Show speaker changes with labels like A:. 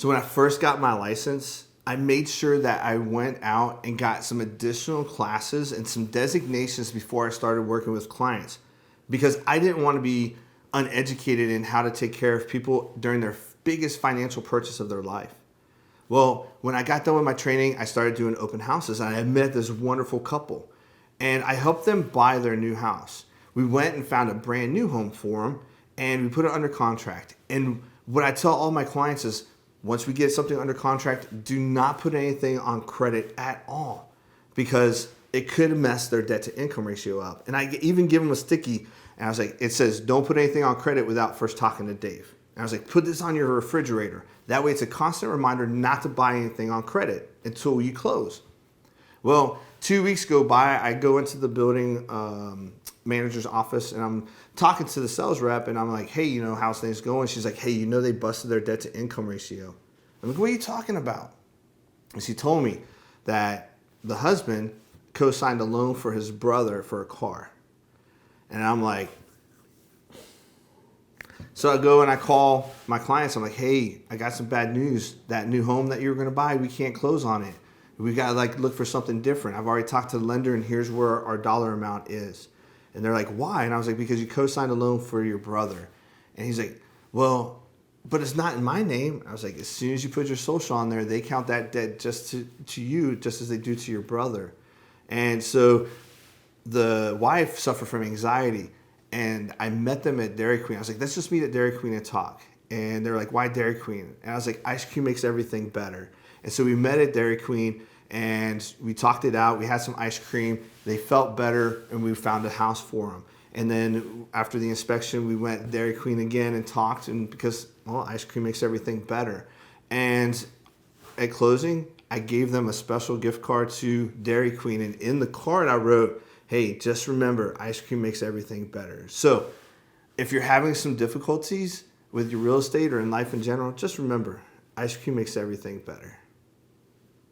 A: So when I first got my license, I made sure that I went out and got some additional classes and some designations before I started working with clients because I didn't want to be uneducated in how to take care of people during their biggest financial purchase of their life. Well, when I got done with my training, I started doing open houses and I met this wonderful couple and I helped them buy their new house. We went and found a brand new home for them and we put it under contract. And what I tell all my clients is once we get something under contract, do not put anything on credit at all because it could mess their debt to income ratio up. And I even give them a sticky and I was like, it says, don't put anything on credit without first talking to Dave. And I was like, put this on your refrigerator. That way it's a constant reminder not to buy anything on credit until you close. Well, 2 weeks go by, I go into the building manager's office and I'm talking to the sales rep and I'm like, hey, how's things going? She's like, hey, they busted their debt to income ratio. I'm like, what are you talking about? And she told me that the husband co-signed a loan for his brother for a car. And I'm like, so I go and I call my clients. I'm like, hey, I got some bad news. That new home that you're going to buy, we can't close on it. We got to look for something different. I've already talked to the lender and here's where our dollar amount is. And they're like, why? And I was like, because you co-signed a loan for your brother. And he's like, well, but it's not in my name. I was like, as soon as you put your social on there, they count that debt just to you, just as they do to your brother. And so the wife suffered from anxiety. And I met them at Dairy Queen. I was like, let's just meet at Dairy Queen and talk. And they're like, why Dairy Queen? And I was like, ice cream makes everything better. And so we met at Dairy Queen and we talked it out. We had some ice cream. They felt better and we found a house for them. And then after the inspection, we went to Dairy Queen again and talked. And because, ice cream makes everything better. And at closing, I gave them a special gift card to Dairy Queen. And in the card, I wrote, hey, just remember, ice cream makes everything better. So if you're having some difficulties with your real estate or in life in general, just remember, ice cream makes everything better.